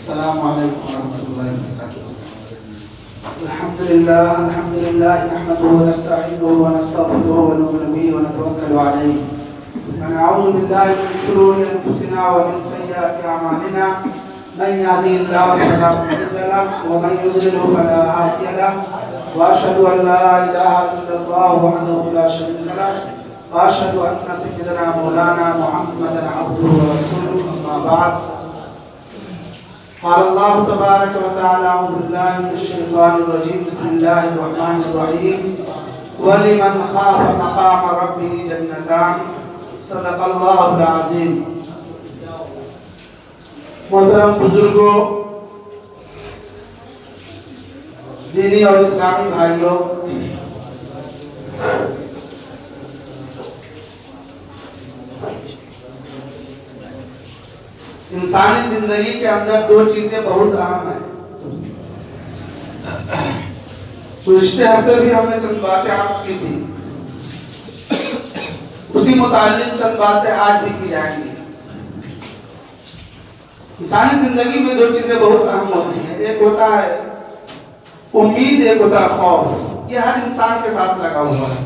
السلام علیکم ورحمۃ اللہ وبرکاتہ. الحمد للہ نحمده ونستعینه ونستغفره ونؤمن به ونتوکل علیہ ونعوذ باللہ من شرور انفسنا ومن سیئات اعمالنا من يهده الله فلا مضل له ومن يضلل فلا هادي له واشهد ان لا اله الا الله وحده لا شريك له واشهد ان سيدنا مولانا محمدا عبده ورسوله. اما بعد قال الله تبارك وتعالى اعوذ بالله من الشيطان الرجيم بسم الله الرحمن الرحيم ولمن خاف مقام ربه جنتان صدق الله العظيم. محترم بزرگوں، دینی اور اسلامی بھائیوں، انسانی زندگی کے اندر دو چیزیں بہت اہم ہیں. گزشتہ ہفتے بھی ہم نے چند باتیں عرض کی تھی، اسی متعلق چند باتیں آج بھی کی جائیں گی. انسانی زندگی میں دو چیزیں بہت اہم ہوتی ہیں، ایک ہوتا ہے امید، ایک ہوتا ہے خوف. یہ ہر انسان کے ساتھ لگا ہوا ہے،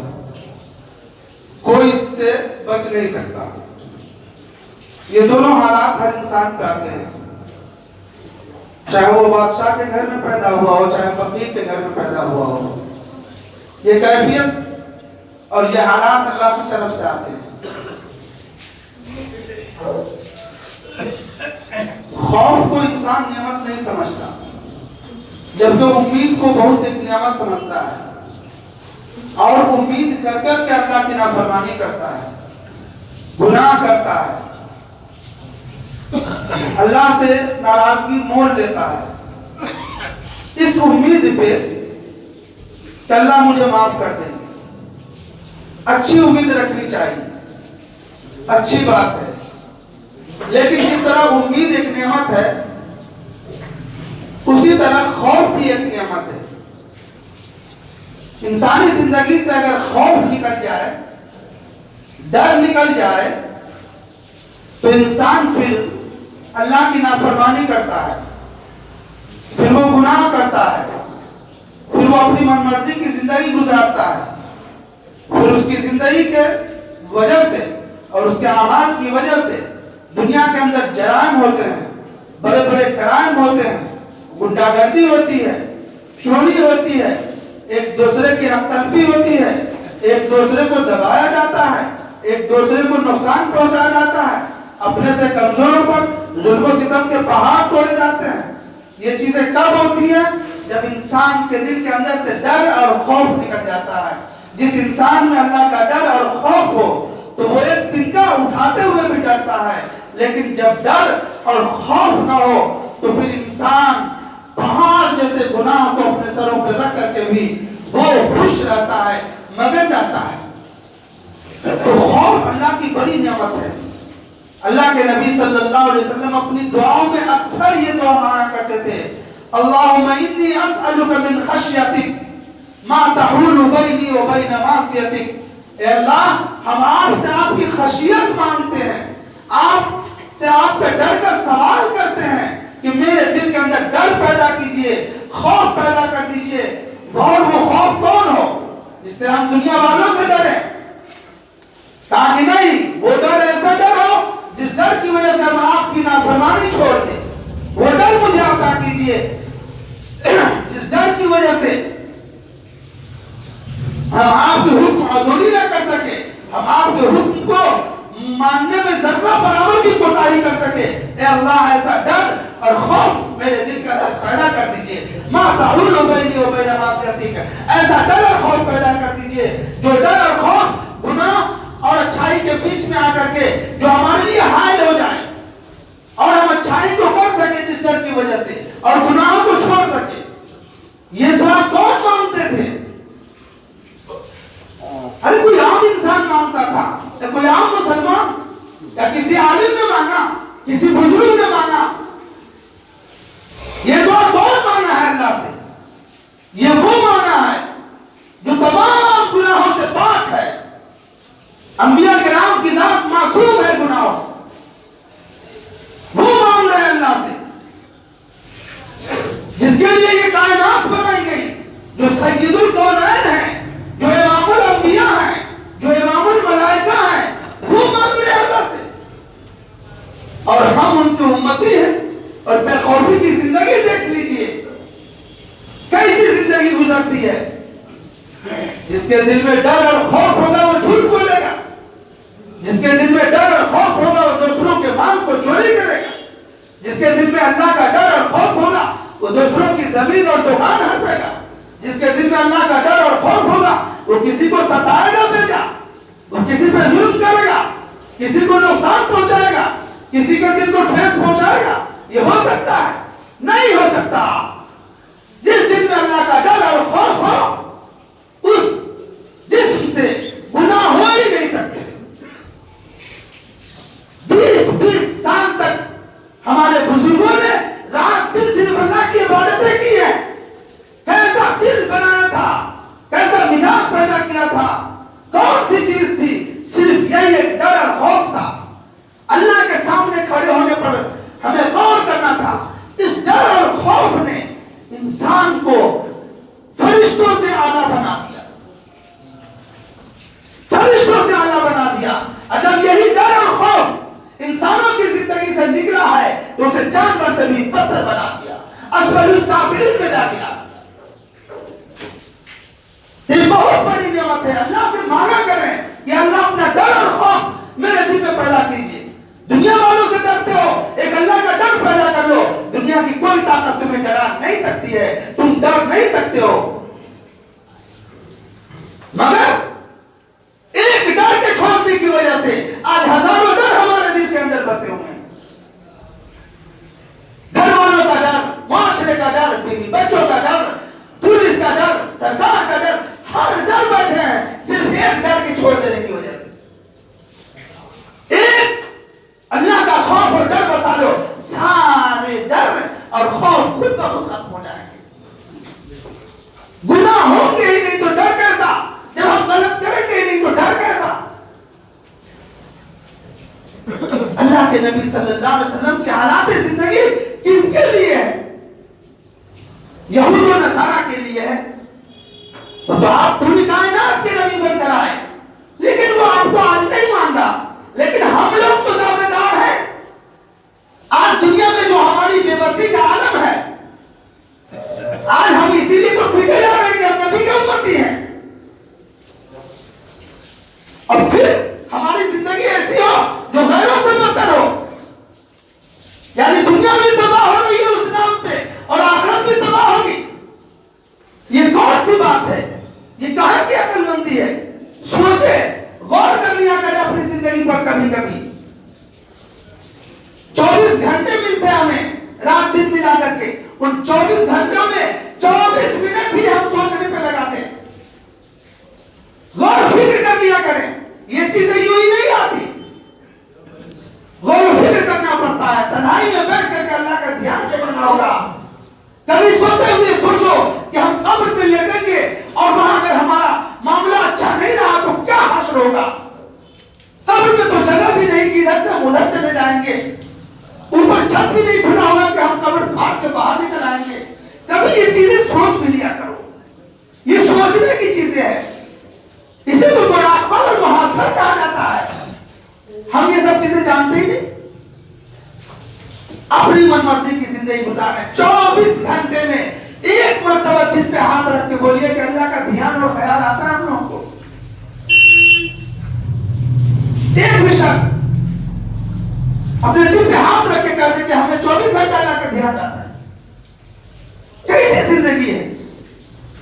کوئی اس سے بچ نہیں سکتا. یہ دونوں حالات ہر انسان پہ آتے ہیں، چاہے وہ بادشاہ کے گھر میں پیدا ہوا ہو چاہے فقیر کے گھر میں پیدا ہوا ہو. یہ کیفیت اور یہ حالات اللہ کی طرف سے آتے ہیں. خوف کو انسان نعمت نہیں سمجھتا، جبکہ امید کو بہت ایک نعمت سمجھتا ہے، اور امید کر کر کے اللہ کی نافرمانی کرتا ہے، گناہ کرتا ہے، اللہ سے ناراضگی مول لیتا ہے، اس امید پہ کہ اللہ مجھے معاف کر دیں گے. اچھی امید رکھنی چاہیے، اچھی بات ہے، لیکن جس طرح امید ایک نعمت ہے اسی طرح خوف بھی ایک نعمت ہے. انسانی زندگی سے اگر خوف نکل جائے، ڈر نکل جائے، تو انسان پھر اللہ کی نافرمانی کرتا ہے، پھر وہ گناہ کرتا ہے، پھر وہ اپنی من مرضی کی زندگی گزارتا ہے. پھر اس کی زندگی کے وجہ سے اور اس کے اعمال کی وجہ سے دنیا کے اندر جرائم ہوتے ہیں، بڑے بڑے کرائم ہوتے ہیں، غنڈہ گردی ہوتی ہے، چوری ہوتی ہے، ایک دوسرے کی حق تلفی ہوتی ہے، ایک دوسرے کو دبایا جاتا ہے، ایک دوسرے کو نقصان پہنچایا جاتا ہے، اپنے سے کمزوروں پر ظلم و ستم کے پہاڑ توڑے جاتے ہیں. یہ چیزیں کب ہوتی ہیں؟ جب انسان کے دل کے اندر سے ڈر اور خوف نکل جاتا ہے. جس انسان میں اللہ کا ڈر اور خوف ہو تو وہ ایک تنکا اٹھاتے ہوئے بھی ڈرتا ہے، لیکن جب ڈر اور خوف نہ ہو تو پھر انسان پہاڑ جیسے گناہ کو اپنے سروں پہ رکھ کر کے بھی وہ خوش رہتا ہے، مگن رہتا ہے. تو خوف اللہ کی بڑی نعمت ہے. اللہ کے نبی صلی اللہ علیہ وسلم اپنی دعاؤں میں اکثر یہ دعا مانگا کرتے تھے، اللہم انی اسألک من خشیتک ما تحول بینی و بین معصیتک. اے اللہ، ہم آپ سے آپ کی خشیت مانگتے ہیں، آپ سے آپ کے ڈر کا سوال کرتے ہیں کہ میرے دل کے اندر ڈر پیدا کیجئے، خوف پیدا کر دیجئے. اور وہ خوف کون ہو جس سے ہم دنیا والوں سے ڈریں؟ تاکہ نہیں، وہ ڈر ایسا ڈر ہو جس ڈر کی وجہ سے ہم آپ کی نافرمانی چھوڑ دیں. وہ ڈر مجھے عطا کیجئے جس ڈر کی وجہ سے ہم آپ کے حکم عدولی نہ کر سکے، ہم آپ کے حکم کو ماننے میں ذرہ برابر بھی کوتاہی کر سکے. اے اللہ، ایسا ڈر اور خوف میرے دل کا اندر پیدا کر دیجئے. ما تحول بینی و بین معصیتک، ایسا ڈر اور خوف پیدا کر دیجئے جو ڈر اور خوف گناہ اور اچھائی کے بیچ میں آ کر کے جو ہمارے لیے حائل ہو جائے اور ہم اچھائی کو کر سکے جس ڈر کی وجہ سے، اور گناہوں کو چھوڑ سکے. یہ دعا کون مانگتے تھے؟ ارے کوئی عام انسان مانگتا تھا، یا کوئی عام مسلمان، یا کسی عالم نے مانگا، کسی بزرگ نے مانگا. یہ دعا کون مانگا ہے اللہ سے؟ یہ وہ مانگا ہے جو تمام گناہوں سے پاک ہے. انبیاء کرام کی ذات معصوم ہے گناہوں سے. وہ مانگ رہے ہیں اللہ سے جو سید الکونین ہیں، جو امام الانبیاء ہیں، جو امام الملائکہ ہیں، وہ مانگ رہے اللہ سے، اور ہم ان کے امتی ہیں۔ اور بے خوفی کی زندگی دیکھ لیجئے کیسی زندگی گزرتی ہے۔ جس کے دل میں ڈر اور خوف ہوگا وہ جھوٹ بولے گا، جس کے دل میں ڈر اور خوف ہوگا وہ دوسروں کے مال کو چوری کرے گا، جس کے دل میں اللہ کا ڈر اور خوف ہوگا وہ دوسروں کی زمین اور دکان ہڑپے گا، جس کے دل میں اللہ کا ڈر اور خوف ہوگا وہ کسی کو ستائے گا بھیجا، وہ کسی پہ ظلم کرے گا، کسی کو نقصان پہنچائے گا، کسی کے دل کو ٹھیس پہنچائے گا۔ یہ ہو سکتا ہے؟ نہیں ہو سکتا۔ جس دل میں اللہ کا ڈر اور خوف ہو اس جسم سے گناہ ہو ہی نہیں سکتے۔ 20 سال تک ہمارے بزرگوں نے رات دن صرف اللہ کی عبادتیں کی ہیں۔ کیسا دل بنایا تھا، کیسا مزاج پیدا کیا تھا، کون سی چیز تھی؟ صرف یہی ایک ڈر اور خوف تھا۔ اللہ کے سامنے کھڑے ہونے پر ہمیں غور کرنا تھا۔ اس ڈر اور خوف نے انسان کو فرشتوں سے اعلیٰ بنا دیا، فرشتوں سے اعلیٰ بنا دیا۔ اور جب یہی ڈر اور خوف انسانوں کی زندگی سے نکلا ہے تو اسے جانور سے بھی بدتر بنا دیا، اسفل السافلین میں ڈال دیا۔ یہ بہت بڑی نعمت ہے۔ اللہ سے مانگا کریں کہ اللہ اپنا ڈر اور خوف میرے دل میں پیدا کیجیے۔ دنیا والوں سے ڈرتے ہو، ایک اللہ کا ڈر پیدا کر لو۔ دنیا کی کوئی طاقت تمہیں ڈرا نہیں سکتی ہے، تم ڈر نہیں سکتے ہو۔ مگر ایک ڈر کے چھوڑنے کی وجہ سے آج ہزاروں ڈر ہمارے دل کے اندر بسے ہوئے ہیں۔ گھر والوں کا ڈر، معاشرے کا ڈر، بیوی بچوں کا ڈر، پولیس کا ڈر، سرکار کا ڈر، ہر ڈر بیٹھے ہیں صرف ایک ڈر کے چھوڑ دینے کی وجہ سے۔ ایک اللہ کا خوف اور ڈر بسا لو، سارے ڈر اور خوف خود بخود ختم ہو جائیں گے۔ گناہ ہوں گے ہی نہیں تو ڈر کیسا؟ جب ہم غلط کریں گے ہی نہیں تو ڈر کیسا؟ اللہ کے نبی صلی اللہ علیہ وسلم کے حالات زندگی کس کے لیے ہے؟ یہود و نصارہ کے لیے ہے۔ تو آپ پوری کائنات کے نبی بن کر آئے، لیکن وہ آپ کو آج نہیں مان رہا۔ لیکن ہم لوگ تو دعوے دار ہیں۔ آج دنیا میں جو ہماری بے بسی کا عالم ہے، آج ہم اسی لیے تو پیٹے جا رہے ہیں کہ ہم نبی کے امتی ہیں۔ اور پھر ہماری زندگی ایسی ہو جو غیروں سے بدتر ہو، یعنی دنیا بھی تباہ ہو رہی ہے اس نام پہ اور آخرت بھی تباہ ہوگی۔ یہ کون سی بات ہے؟ یہ کہاں کی عقل مندی ہے؟ سوچے، غور کر لیا کرے اپنی زندگی پر کبھی کبھی۔ 24 گھنٹے ملتے ہیں ہمیں رات دن ملا کر کے، ان 24 گھنٹوں میں 24 منٹ ہی ہم سوچنے پہ لگاتے ہیں۔ غور فکر کر لیا کریں، یہ چیزیں یوں ہی نہیں آتی، غور فکر کرنا پڑتا ہے۔ تنہائی میں بیٹھ کر کے اللہ کا دھیان کے بننا ہوگا۔ کبھی سوتے ہوئے سوچو کہ ہم قبر میں لیٹیں گے اور وہاں اگر ہمارا معاملہ اچھا نہیں رہا تو کیا حشر ہوگا؟ قبر میں تو جگہ بھی نہیں کہ ادھر سے ہم ادھر چلے جائیں گے، اوپر چھت بھی نہیں کھلا ہوگا کہ ہم قبر پھاڑ کے باہر نکل آئیں گے۔ کبھی یہ چیزیں سوچ بھی لیا کرو، یہ سوچنے کی چیزیں ہیں، اسے تو مراقبہ اور محاسبہ کہا جاتا ہے۔ ہم یہ سب چیزیں جانتے ہی نہیں، اپنی من مرضی کی زندگی گزارے۔ 24 گھنٹے میں ایک مرتبہ دل پہ ہاتھ رکھ کے بولیے کہ اللہ کا دھیان اور خیال آتا ہے ہم لوگوں کو؟ ایک بھی شخص اپنے دل پہ ہاتھ رکھ کے کہتے کہ ہمیں 24 گھنٹہ اللہ کا دھیان آتا ہے؟ کیسی زندگی ہے؟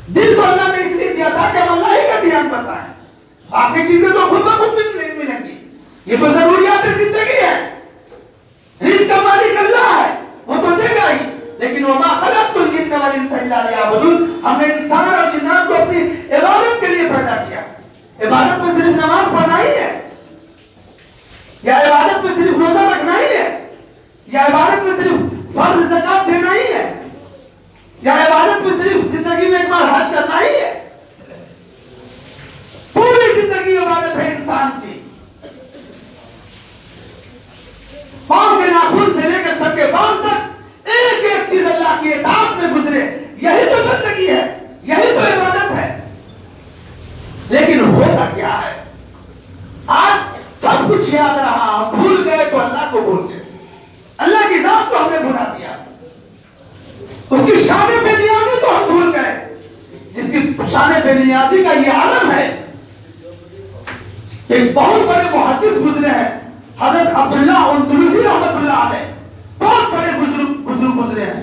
دل تو اللہ نے اس لیے دیا تھا کہ ہم اللہ ہی کا دھیان بسائیں، باقی چیزیں تو خود بخود ملیں گی۔ یہ تو ضروریات زندگی ہے، رزق کا مالک اللہ ہے، وہ تو دے گا ہی۔ لیکن وما خلقت الجن والانس الا لیعبدون، ہم نے انسان اور جنات کو اپنی عبادت کے لیے پیدا کیا۔ عبادت میں صرف نماز پڑھنا ہی ہے، یا عبادت میں صرف روزہ رکھنا ہی ہے، یا عبادت میں صرف فرض زکات دینا ہی ہے، یا عبادت میں صرف زندگی میں ایک بار حج کرنا ہی ہے؟ پوری زندگی عبادت ہے انسان کی۔ پاؤں کے ناخن سے لے کر سر کے بال تک ایک ایک چیز اللہ کی اطاعت میں گزرے، یہی تو بندگی ہے، یہی تو یاد رہا. ہم بھول گئے تو اللہ کو بھول گئے, اللہ کی ذات کو ہم نے بھلا دیا, اس کی شان بے نیازی کو ہم بھول گئے. جس کی شان بے نیازی کا یہ عالم ہے. ایک بہت بڑے محدث گزرے ہیں, حضرت عبداللہ اندلسی رحمۃ اللہ علیہ, بہت بڑے بزرگ گزرے ہیں.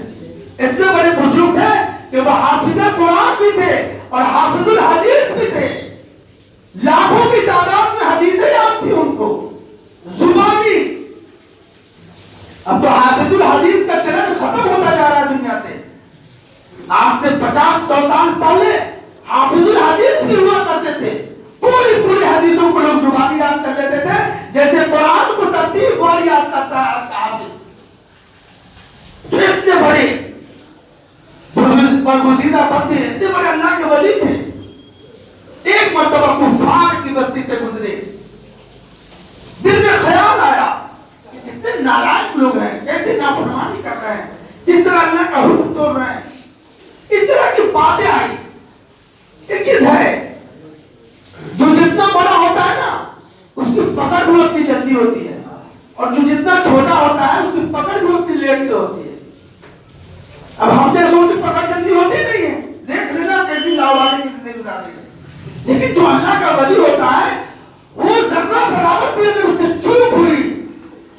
اتنے بڑے بزرگ تھے کہ وہ حافظ قرآن بھی تھے اور حافظ الحدیث بھی تھے. لاکھوں کی تعداد میں حدیثیں یاد تھی ان کو زبانی. اب تو حافظ الحدیث کا چلن ختم ہوتا جا رہا ہے دنیا سے. آج سے 50-100 سال پہلے حافظ الحدیث بھی ہوا کرتے تھے. پوری حدیثوں کو لوگ زبانی یاد کر لیتے تھے جیسے قرآن کو ترتیب وار یاد کرتا ہے آج کا حافظ. اتنے بڑے برگزیدہ بندے, اتنے بڑے اللہ کے ولی تھے. ایک مرتبہ کفار کی بستی سے گزرے, دل میں خیال آیا کہ کتنے نالائق لوگ ہیں, کیسے نافرمانی کر رہے ہیں, کس طرح اللہ کا حکم توڑ رہے ہیں. اس طرح کی باتیں آئی. ایک چیز ہے جو جتنا بڑا ہوتا ہے نا اس کی پکڑ بھی اتنی جلدی ہوتی ہے, اور جو جتنا چھوٹا ہوتا ہے اس کی پکڑ بھی اتنی لیٹ سے ہوتی ہے. اب ہم جیسوں کی پکڑ جلدی ہوتی نہیں ہے, دیکھ لینا کیسی لاوانی کسی نے گزاری ہے. لیکن جو اللہ کا ولی ہوتا ہے وہ ذرہ برابر بھی اگر اس سے چوک ہوئی,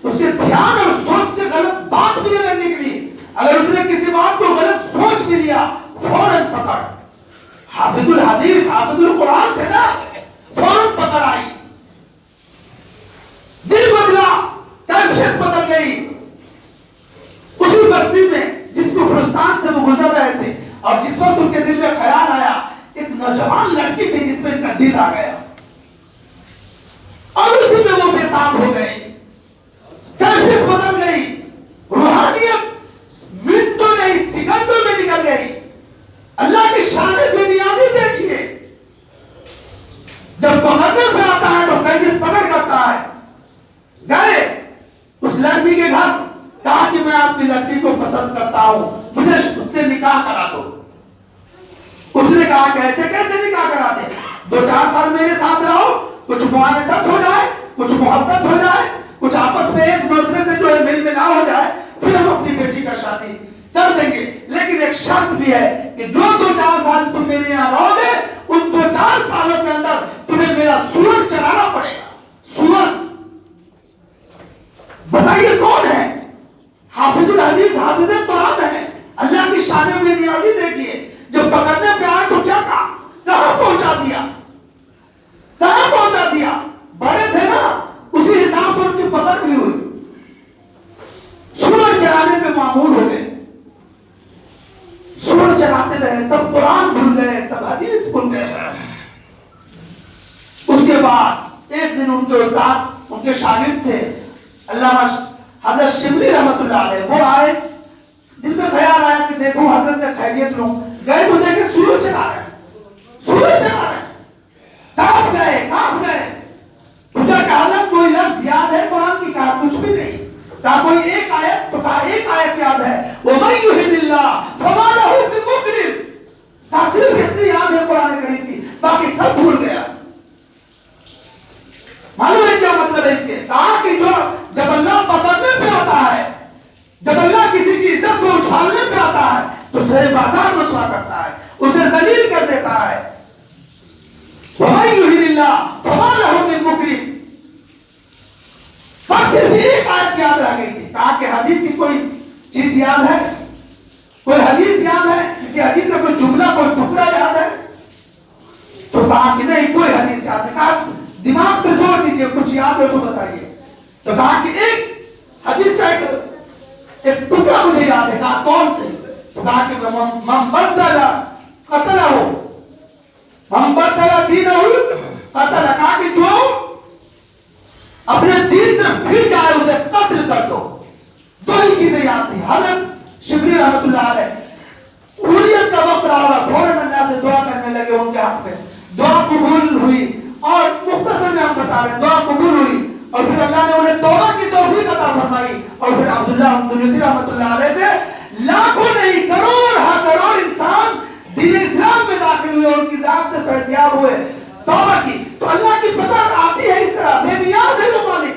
اس کے دھیان اور سوچ سے غلط بات بھی اگر نکلی, اگر اس نے کسی بات کو غلط سوچ بھی لیا, فوراً پکڑ. حافظ الحدیث حافظ القرآن تھے نا, فوراً پکڑ آئی. دل بدلا, کیفیت بدل گئی. اسی بستی میں جس کفرستان سے وہ گزر رہے تھے, اور جس وقت ان کے دل میں خیال آیا, ایک نوجوان لڑکی تھی جس پہ ان کا دل آ گیا, اور اسی میں وہ بےتاب ہو گئی. کیفیت بدل گئی, روحانیت منٹوں نہیں سیکنڈوں میں نکل گئی. اللہ کی شان بے نیازی دیکھیے, جب پکڑنے پہ آتا ہے تو کیسے پکڑ کرتا ہے. گئے اس لڑکی کے گھر, کہا کہ میں آپ کی لڑکی کو پسند کرتا ہوں, مجھے اس سے نکاح کرا دو. اس نے کہا کہ ایسے کیسے نکاح کرا دے, 2-4 سال میرے ساتھ رہو, کچھ معاونت ہو جائے, کچھ محبت ہو جائے, کچھ آپس میں ایک دوسرے سے جو ہے مل ملاؤ ہو جائے, پھر ہم اپنی بیٹی کا شادی کر دیں گے. لیکن ایک شرط بھی ہے کہ جو 2-4 سال تم میرے یہاں رہو گے, ان 2-4 سالوں کے اندر تمہیں میرا سورج چلانا پڑے گا. سورج بتائیے کون ہے؟ حافظ الحدیث حافظ قرآن ہے. اللہ کی شان بے نیازی دیکھیے, جب پکڑنے پہ آئے تو کیا کہا, کہاں پہنچا دیا, کہاں پہنچا دیا. بڑے تھے نا, اسی حساب سے ان کی پکڑ بھی ہوئی. سورج چلانے پہ معمول ہو گئے, سورج چلاتے رہے, سب قرآن بھول گئے, سب حدیث بھول گئے. اس کے بعد ایک دن ان کے استاد, ان کے شاگرد تھے علامہ حضرت شبلی رحمۃ اللہ علیہ, وہ آئے. دل میں خیال آیا کہ دیکھو حضرت سے خیریت لوں. گئے تو دیکھے سورج چلا رہے ہیں, سورج چلا رہے ہیں. کانپ گئے. پوچھا کہ حضرت کوئی لفظ یاد ہے قرآن کی؟ کہا کچھ بھی نہیں. کہا کوئی ایک آیت؟ تو کہا ایک آیت یاد ہے, وَمَن يُهِنِ اللَّهَ فَمَا لَهُ مِن مُكْرِمٍ. کہا صرف اتنی یاد ہے قرآن کریم کی, باقی سب بھول گیا. معلوم ہے کیا مطلب ہے اس کے؟ کہا کہ جو جب اللہ پکڑنے پہ آتا ہے, جب اللہ کسی کی عزت کو اچھالنے پہ آتا ہے تو سارے بازار رسوا کرتا ہے, اسے ذلیل کر دیتا ہے. وَمَن يُهِنِ اللَّهَ فَمَا لَهُ مِن مُكْرِمٍ. بس صرف ایک آیت یاد رہ گئی تھی. کہا کہ حدیث کی کوئی چیز یاد ہے, کوئی حدیث یاد ہے, کسی حدیث کا کوئی جملہ, کوئی ٹکڑا یاد ہے؟ تو کہا کہ نہیں کوئی حدیث یاد ہے. کہا دماغ پہ زور دیجیے, کچھ یاد ہو تو بتائیے. تو کہا کہ ایک حدیث کا ایک ٹکڑا مجھے یاد ہے. کہا کون سے؟ تو کہا کہ من بدل قتلہ, من بدل دینہ قتلہ. کہا کہ جو اپنے دین سے پھر جائے اسے قتل کر دو. دو ہی چیزیں یاد تھی. حضرت شبلی رحمۃ اللہ علیہ اولیت کا وقت رہا, فوراً اللہ سے دعا کرنے لگے ان کے حق میں. دعا قبول ہوئی, اور مختصر میں ہم بتا رہے ہیں دعا قبول ہوئی, اور پھر اللہ نے انہیں توبہ کی توفیق عطا فرمائی. اور پھر عبداللہ اندلسی رحمۃ اللہ علیہ سے لاکھوں نہیں کروڑ انسان دین اسلام میں داخل ہوئے, ان کی ذات سے فیضیاب ہوئے, توبہ کی. تو اللہ کی پکڑ آتی ہے اس طرح, بے نیاز ہے وہ مالک.